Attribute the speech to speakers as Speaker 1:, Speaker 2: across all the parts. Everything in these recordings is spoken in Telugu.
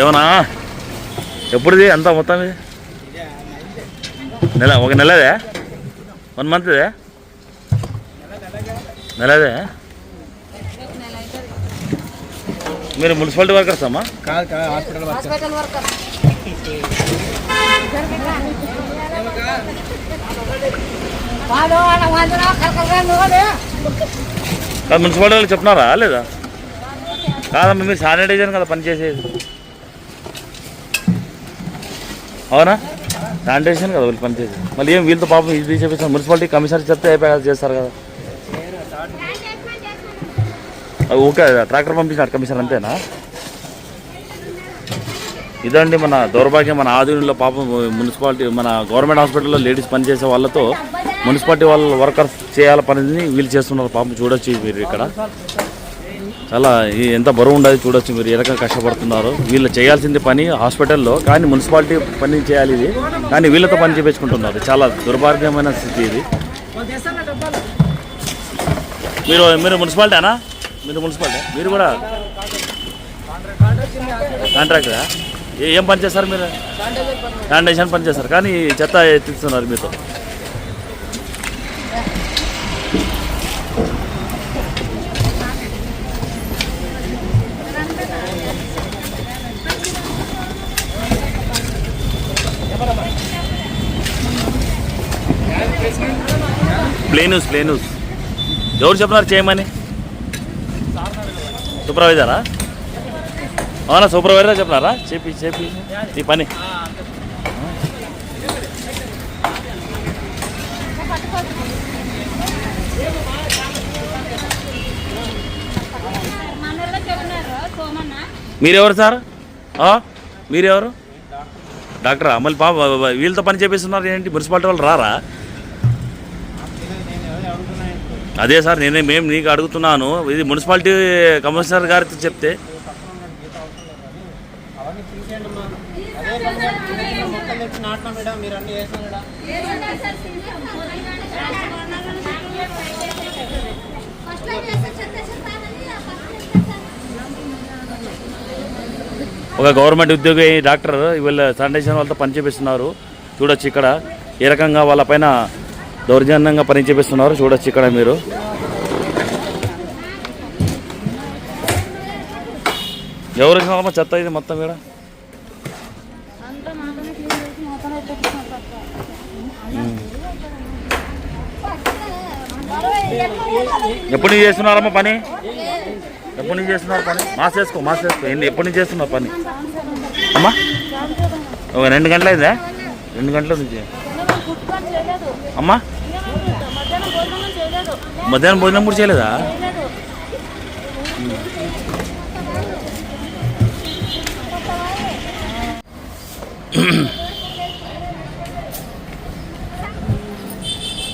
Speaker 1: ఏమన్నా ఎప్పుడుది అంతా మొత్తం ఇది నెల ఒక నెలదే 1 మంత్దే నెలదే. మీరు మున్సిపాలిటీ వర్కర్స్ అమ్మా?
Speaker 2: Hospital worker.
Speaker 1: మున్సిపాలిటీ వాళ్ళు చెప్తున్నారా లేదా? కాదమ్మా మీరు శానిటైజర్ కదా పనిచేసేది, అవునా? శానిటైజేషన్ కదా వీళ్ళు పనిచేసేది. మళ్ళీ ఏం వీళ్ళతో పాపం ఇది చెప్పేసి మున్సిపాలిటీ కమిషనర్ చెప్తే అయిపోయి చేస్తారు కదా. ఓకే ట్రాక్టర్ పంపించినాడు కమిషనర్ అంతేనా? ఇదండి మన దౌర్భాగ్యం. మన ఆధునిలో పాపం మున్సిపాలిటీ మన గవర్నమెంట్ హాస్పిటల్లో లేడీస్ పనిచేసే వాళ్ళతో మున్సిపాలిటీ వాళ్ళ వర్కర్స్ చేయాల పనిని వీళ్ళు చేస్తున్నారు పాపం. చూడొచ్చు మీరు ఇక్కడ చాలా ఎంత బరువు ఉండదు చూడొచ్చు మీరు, ఏ రకంగా కష్టపడుతున్నారు. వీళ్ళు చేయాల్సింది పని హాస్పిటల్లో, కానీ మున్సిపాలిటీ పని చేయాలి ఇది, కానీ వీళ్ళతో పని చేయించుకుంటున్నారు. చాలా దుర్భాగ్యమైన స్థితి ఇది. మీరు మున్సిపాలిటీనా? మీరు మున్సిపాలిటీ, మీరు కూడా కాంట్రాక్టరా? ఏం పని చేస్తారు మీరు? శానిటైజేషన్ పని చేస్తారు, కానీ చెత్త ఎత్తిస్తున్నారు మీతో. ప్లే న్యూస్ ఎవరు చెప్పినారు చేయమని? సూపర్వైజరా? అవునా, సూపర్వైజర్ చెప్పినారా చెప్పి ఈ పని? మీరెవరు సార్? మీరెవరు? డాక్టరా? మళ్ళీ పాప వీళ్ళతో పని చేపిస్తున్నారు ఏంటి? మున్సిపాలిటీ వాళ్ళు రారా? అదే సార్ మేము నీకు అడుగుతున్నాను, ఇది మున్సిపాలిటీ కమిషనర్ గారితో చెప్తే. ఒక గవర్నమెంట్ ఉద్యోగి డాక్టర్ వీళ్ళ శానిటైజేషన్ వాళ్ళతో పని చేపిస్తున్నారు. చూడొచ్చు ఇక్కడ ఏ రకంగా వాళ్ళపైన దౌర్జన్యంగా పని చేపిస్తున్నారు. చూడొచ్చు ఇక్కడ మీరు. ఎవరు చెత్త ఇది మొత్తం ఇక్కడ? ఎప్పుడు నుంచి చేస్తున్నారమ్మా పని? ఎప్పటి నుంచి చేస్తున్నారు పని? మాస్ వేసుకో ఎప్పటి నుంచి చేస్తున్నారు పని అమ్మా? ఒక 2 గంటలు అయిందా? 2 గంటల నుంచి అమ్మా? మధ్యాహ్నం భోజనం కూడా చేయలేదా?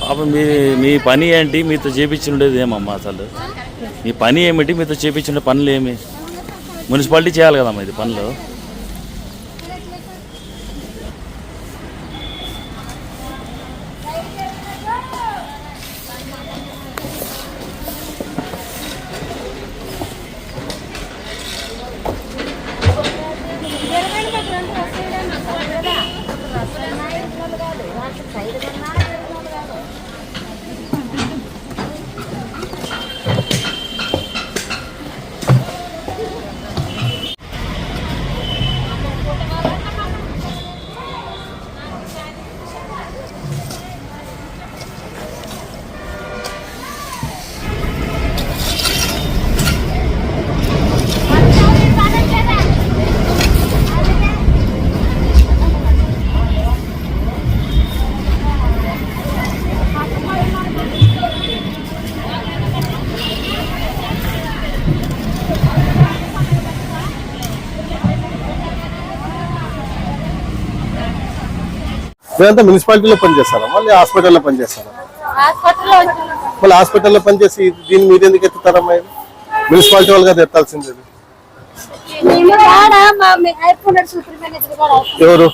Speaker 1: పాపం మీ పని ఏంటి? మీతో చేపించుండేది ఏమమ్మా అసలు? మీ పని ఏమిటి? మీతో చేపించుండే పనులు ఏమి? మున్సిపాలిటీ చేయాలి కదమ్మా ఇది పనులు.
Speaker 3: మీరంతా మున్సిపాలిటీలో పనిచేస్తారా? మళ్ళీ హాస్పిటల్లో పనిచేస్తారా? మళ్ళీ హాస్పిటల్లో పనిచేసి దీన్ని మీరు ఎందుకు ఎత్తుతారమ్మా? మున్సిపాలిటీ వాళ్ళు కదా ఎత్తాల్సింది. ఎవరు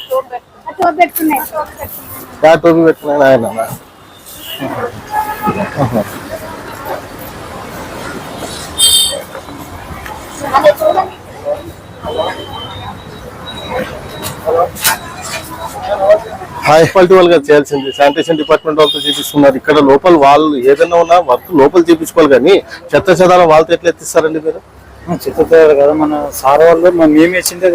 Speaker 3: టోపీ పెట్టుకున్నాను ఆయన? మున్సిపాలిటీ వాళ్ళుగా చేయాల్సింది శానిటేషన్ డిపార్ట్మెంట్ వాళ్ళతో చేపిస్తున్నారు. ఇక్కడ లోపల వాళ్ళు ఏదైనా ఉన్నా వర్క్ లోపల చేపించుకోవాలి, కానీ చెత్త చెదారం వాళ్ళతో ఎట్లా ఎత్తిస్తారండి మీరు?
Speaker 4: చెప్తారు కదా మన సార్ వాళ్ళు మేము వేసిందే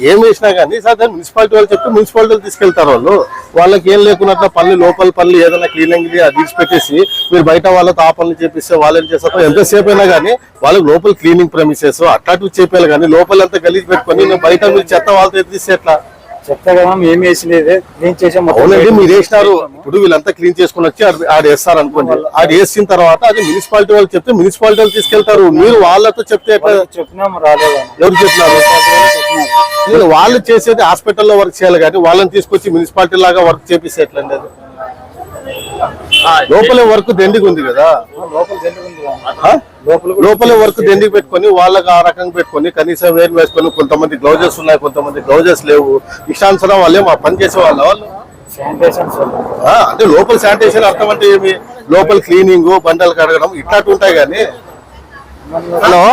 Speaker 3: ఏం వేసినా కానీ సార్ దాన్ని మున్సిపాలిటీ వాళ్ళు చెప్తే మున్సిపాలిటీ వాళ్ళు తీసుకెళ్తారు. వాళ్ళకి ఏం లేకున్నట్ల పనులు లోపల పనులు ఏదైనా క్లీనింగ్ అది విడిచిపెట్టేసి మీరు బయట వాళ్ళతో ఆ పనులు చేపిస్తే వాళ్ళు ఏం చేస్తారు? ఎంతసేపు అయినా కానీ వాళ్ళకి లోపల క్లీనింగ్ ప్రమిసెస్ అట్లాంటివి చేపేయాలి, కానీ లోపల అంతా గలీజ్ పెట్టుకొని నేను బయట మీరు చెత్త వాళ్ళతో ఎత్తిస్తే ఎట్లా?
Speaker 4: చెప్తా కదా మేము వేసిందే క్లీన్ చేసాం.
Speaker 3: అవునండి, మీరు వేసినారు. ఇప్పుడు వీళ్ళంతా క్లీన్ చేసుకుని వచ్చి ఆడ వేస్తారు అనుకోండి. ఆడ వేసిన తర్వాత అది మున్సిపాలిటీ వాళ్ళు చెప్తే మున్సిపాలిటీ వాళ్ళు తీసుకెళ్తారు. మీరు వాళ్ళతో చెప్తే
Speaker 4: చెప్పినాం రాలేదు.
Speaker 3: ఎవరు చెప్పినారు? వాళ్ళు చేసేది హాస్పిటల్లో వర్క్ చేయాలి, కానీ వాళ్ళని తీసుకొచ్చి మున్సిపాలిటీ లాగా వర్క్ చేపిస్తే ఎట్లండి? అది లోపలే వర్క్ దండిగా ఉంది కదా, లోపలే వర్క్ దండికి పెట్టుకొని వాళ్ళకి ఆ రకంగా పెట్టుకొని కనీసం వేరు వేసుకొని, కొంతమంది గ్లౌజెస్ ఉన్నాయి, కొంతమంది గ్లౌజెస్ లేవు. ఇష్టానుసారం వాళ్ళే మా పని చేసే వాళ్ళు అంటే లోపల శానిటేషన్ అర్థం అంటే ఏమి? లోపల క్లీనింగ్, బండలు కడగడం ఇట్లాంటి ఉంటాయి. కానీ హలో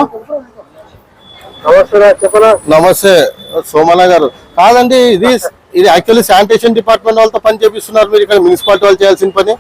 Speaker 3: నమస్తే సోమన్న గారు. కాదండి, ఇది యాక్చువల్లీ శానిటేషన్ డిపార్ట్మెంట్ వాళ్ళతో పని చేపిస్తున్నారు మీరు, ఇక్కడ మున్సిపాలిటీ వాళ్ళు చేయాల్సిన పని.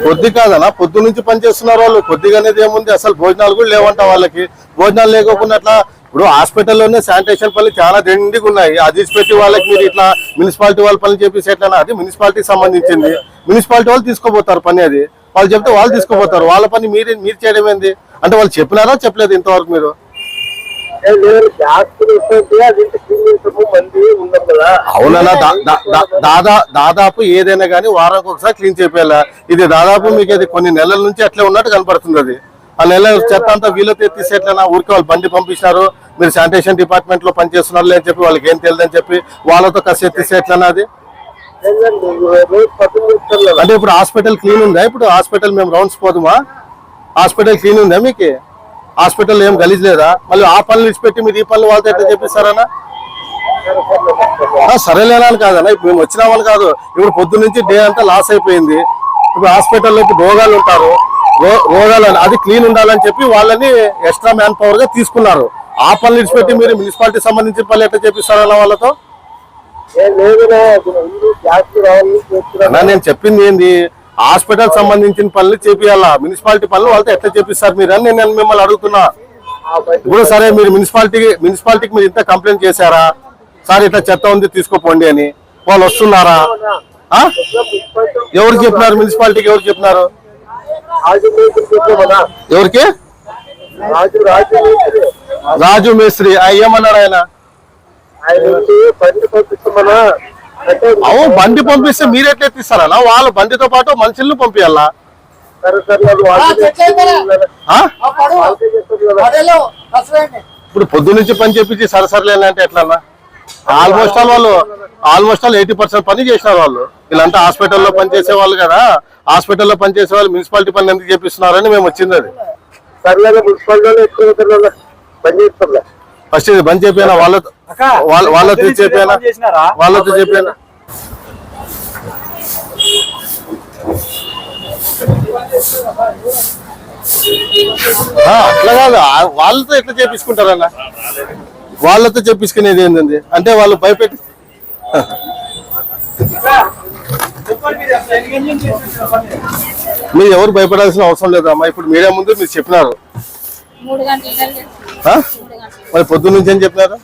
Speaker 3: కొద్ది కాదనా? పొద్దు నుంచి పని చేస్తున్నారు వాళ్ళు. కొద్దిగా అనేది ఏముంది? అసలు భోజనాలు కూడా లేవంట వాళ్ళకి. భోజనాలు లేకోకుండా అట్లా ఇప్పుడు హాస్పిటల్లోనే శానిటేషన్ పనులు చాలా దండిగా ఉన్నాయి. అది పెట్టి వాళ్ళకి మీరు ఇట్లా మున్సిపాలిటీ వాళ్ళ పనులు చేపిస్తే ఎట్లా? అది మున్సిపాలిటీకి సంబంధించింది. మున్సిపాలిటీ వాళ్ళు తీసుకోపోతారు పని. అది వాళ్ళు చెప్తే వాళ్ళు తీసుకోపోతారు. వాళ్ళ పని మీరు చేయడం ఏంది? అంటే వాళ్ళు చెప్పినారా చెప్పలేదు ఇంతవరకు మీరు? అవునన్నా, దాదాపు ఏదైనా కానీ వారానికి ఒకసారి క్లీన్ చేయాలా. ఇది దాదాపు మీకు అది కొన్ని నెలల నుంచి అట్లే ఉన్నట్టు కనపడుతుంది. అది ఆ నెల చెత్త అంతా వీళ్ళతో ఎత్తిస్తే ఎట్లన్నా? ఊరికి వాళ్ళు బండి పంపించినారు, మీరు శానిటేషన్ డిపార్ట్మెంట్ లో పనిచేస్తున్నారు అని చెప్పి వాళ్ళకి ఏం తెలియదని చెప్పి వాళ్ళతో కసి ఎత్తిస్తే ఎట్లన్నా? అది అంటే ఇప్పుడు హాస్పిటల్ క్లీన్ ఉందా? ఇప్పుడు హాస్పిటల్ మేము రౌండ్స్ పోదుమా? హాస్పిటల్ క్లీన్ ఉందా మీకు? హాస్పిటల్ ఏం గలీజ్ లేదా? మళ్ళీ ఆ పనులు విడిచిపెట్టి మీరు ఈ పనులు వాళ్ళతో ఎట్లా చెప్పిస్తారన్నా? సరేలేనా అని కాదన్నా, ఇప్పుడు మేము వచ్చిన వాళ్ళు కాదు. ఇప్పుడు పొద్దు నుంచి డే అంతా లాస్ అయిపోయింది. ఇప్పుడు హాస్పిటల్లో రోగాలు ఉంటారు, రోగాలు అది క్లీన్ ఉండాలని చెప్పి వాళ్ళని ఎక్స్ట్రా మ్యాన్ పవర్ గా తీసుకున్నారు. ఆ పనులు విడిచిపెట్టి మీరు మున్సిపాలిటీ సంబంధించిన పనులు ఎట్లా చెప్పిస్తారన్నా వాళ్ళతో? నేను చెప్పింది ఏంది? హాస్పిటల్ సంబంధించిన పనులు చేపియాలా, మున్సిపాలిటీ పనులు వాళ్ళతో ఎట్లా చేపిస్తారు మీరు అని నేను మిమ్మల్ని అడుగుతున్నా. ఇప్పుడు సరే, మీరు మున్సిపాలిటీకి మీరు ఇంత కంప్లైంట్ చేశారా? సార్ ఇట్లా చెత్త ఉంది తీసుకోపోండి అని. వాళ్ళు వస్తున్నారా? ఎవరికి చెప్పినారు? మున్సిపాలిటీకి ఎవరికి చెప్పినారు? ఎవరికి? రాజు మేస్త్రి. ఏమన్నారు ఆయన? అవును, బండి పంపిస్తే మీరు ఎట్లా ఎత్తిస్తారన్నా? వాళ్ళు బండితో పాటు మనుషులను పంపించాలా? ఇప్పుడు పొద్దు నుంచి పని చేపించి సరసరలేనంటే ఎట్లా? ఆల్మోస్ట్ ఆల్ 80% పని చేసినారు వాళ్ళు. వీళ్ళంతా హాస్పిటల్లో పనిచేసే వాళ్ళు కదా. హాస్పిటల్లో పనిచేసే వాళ్ళు మున్సిపాలిటీ పని ఎందుకు చేపిస్తున్నారని మేము వచ్చింది. అది ఫస్ట్ ఇది బంద్ చేపినా వాళ్ళతో చెప్పానా? అట్లా కాదు, వాళ్ళతో ఎట్లా చేపించుకుంటారన్నా? వాళ్ళతో చెప్పించుకునేది ఏంటండి అంటే వాళ్ళు భయపెట్టి మీరు ఎవరు భయపడాల్సిన అవసరం లేదమ్మా. ఇప్పుడు మీడియా ముందు మీరు చెప్పినారు, మరి పొద్దు నుంచి ఏం చెప్పినారు?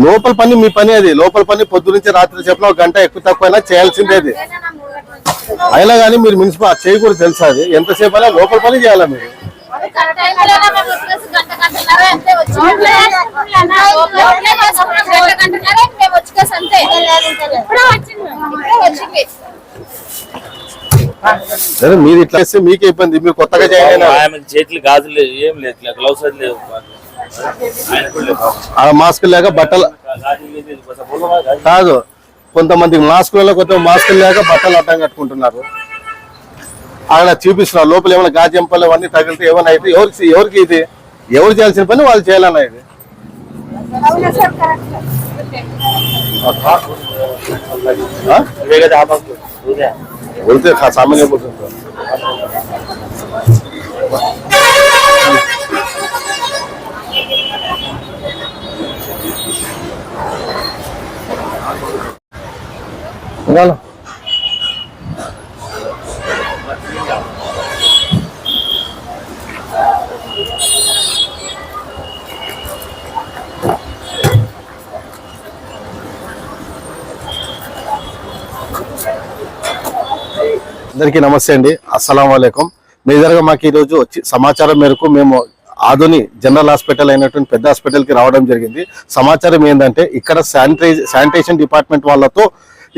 Speaker 3: లోపల పని మీ పని. అది లోపల పని పొద్దు నుంచి రాత్రి చెప్పిన 1 గంట ఎక్కువ తక్కువ చేయాల్సిందే. అది అయినా కానీ మీరు మున్సిపల్ చేయకూడదు తెలుసా? అది ఎంతసేపు అయినా లోపల పని చేయాలా మీరు? సరే, మీరు ఇట్లా చేస్తే మీకే ఇబ్బంది. మీరు కొత్తగా
Speaker 1: చేతులు గాజులు ఏం లేదు, గ్లౌస్ లేవు,
Speaker 3: మాస్క్ లేక బట్టలు కాదు. కొంతమందికి మాస్కులలో కొంత మాస్కులు లేక బట్టలు అడ్డం కట్టుకుంటున్నారు. అక్కడ చూపిస్తున్నారు లోపల ఏమైనా గాజెంపలు అవన్నీ తగిలితే ఏమైనా అయితే ఎవరికి ఇది ఎవరు చేయాల్సిన పని వాళ్ళు చేయాలన్నా. ఇది बोलते सामान्य बोलते అందరికీ నమస్తే అండి, అస్సలం వాలేకుం. మేజర్గా మాకు ఈరోజు వచ్చి సమాచారం మేరకు మేము ఆధుని జనరల్ హాస్పిటల్ అయినటువంటి పెద్ద హాస్పిటల్కి రావడం జరిగింది. సమాచారం ఏంటంటే ఇక్కడ శానిటేషన్ డిపార్ట్మెంట్ వాళ్ళతో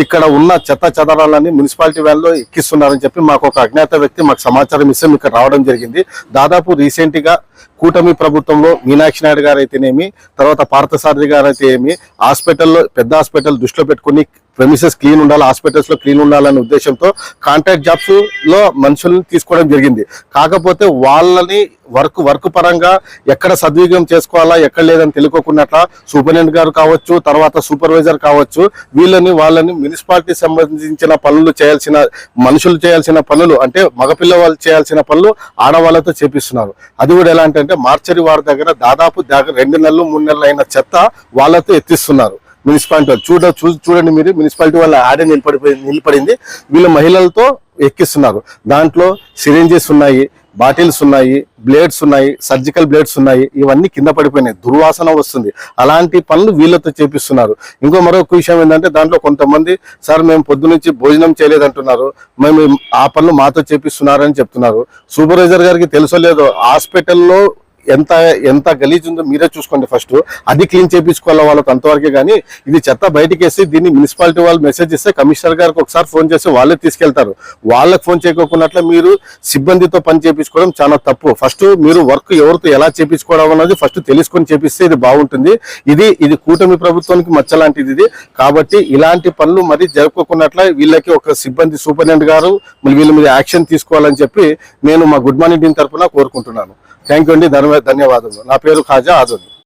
Speaker 3: ఇక్కడ ఉన్న చెత్త చెదరాలని మున్సిపాలిటీ వ్యాన్లో ఎక్కిస్తున్నారని చెప్పి మాకు ఒక అజ్ఞాత వ్యక్తి మాకు సమాచారం ఇస్తే ఇక్కడ రావడం జరిగింది. దాదాపు రీసెంట్గా కూటమి ప్రభుత్వంలో మీనాక్షి నాయుడు గారు అయితేనేమి, తర్వాత పార్థసారథి గారు అయితే ఏమి, హాస్పిటల్లో పెద్ద హాస్పిటల్ దృష్టిలో పెట్టుకుని ప్రెమిసెస్ క్లీన్ ఉండాలి, హాస్పిటల్స్ లో క్లీన్ ఉండాలనే ఉద్దేశంతో కాంట్రాక్ట్ జాబ్స్ లో మనుషుల్ని తీసుకోవడం జరిగింది. కాకపోతే వాళ్ళని వర్క్ పరంగా ఎక్కడ సద్వినియోగం చేసుకోవాలా ఎక్కడ లేదని తెలుసుకోకున్నట్ల సూపరింటెండెంట్ గారు కావచ్చు, తర్వాత సూపర్వైజర్ కావచ్చు, వాళ్ళని మున్సిపాలిటీ సంబంధించిన పనులు చేయాల్సిన మనుషులు చేయాల్సిన పనులు అంటే మగపిల్ల వాళ్ళు చేయాల్సిన పనులు ఆడవాళ్ళతో చేపిస్తున్నారు. అది కూడా ఎలా అంటే మార్చరీ వారి దగ్గర దాదాపు 2 నెలలు 3 నెలలు అయిన చెత్త వాళ్ళతో ఎత్తిస్తున్నారు. మున్సిపాలిటీ వాళ్ళు చూడండి మీరు, మున్సిపాలిటీ వాళ్ళ ఆడే నిలబడింది, వీళ్ళ మహిళలతో ఎక్కిస్తున్నారు. దాంట్లో సిరింజెస్ ఉన్నాయి, బాటిల్స్ ఉన్నాయి, బ్లేడ్స్ ఉన్నాయి, సర్జికల్ బ్లేడ్స్ ఉన్నాయి, ఇవన్నీ కింద పడిపోయినాయి, దుర్వాసన వస్తుంది. అలాంటి పనులు వీళ్ళతో చేపిస్తున్నారు. మరొక విషయం ఏంటంటే దాంట్లో కొంతమంది సార్ మేము పొద్దు నుంచి భోజనం చేయలేదంటున్నారు, మేము ఆ పనులు మాతో చేపిస్తున్నారని చెప్తున్నారు. సూపర్వైజర్ గారికి తెలుసో లేదో హాస్పిటల్లో ఎంత గలీజ్ ఉందో మీరే చూసుకోండి. ఫస్ట్ అది క్లీన్ చేయించుకోవాలి వాళ్ళకి, అంతవరకే. కానీ ఇది చెత్త బయటికి వేసి దీన్ని మున్సిపాలిటీ వాళ్ళు మెసేజ్ ఇస్తే కమిషనర్ గారికి ఒకసారి ఫోన్ చేసి వాళ్ళే తీసుకెళ్తారు. వాళ్ళకి ఫోన్ చేయకోకున్నట్లే మీరు సిబ్బందితో పని చేయించుకోవడం చాలా తప్పు. ఫస్ట్ మీరు వర్క్ ఎవరితో ఎలా చేయించుకోవడం అన్నది ఫస్ట్ తెలుసుకొని చేపిస్తే ఇది బాగుంటుంది. ఇది కూటమి ప్రభుత్వానికి మచ్చలాంటిది ఇది. కాబట్టి ఇలాంటి పనులు మరి జరుపుకోకున్నట్లే వీళ్ళకి ఒక సిబ్బంది సూపరింటెండెంట్ గారు వీళ్ళ మీద యాక్షన్ తీసుకోవాలని చెప్పి నేను మా గుడ్ మార్నింగ్ టీం తరఫున కోరుకుంటున్నాను. థ్యాంక్ యూ అండి, ధన్యవాదాలు. నా పేరు ఖాజా ఆజోని.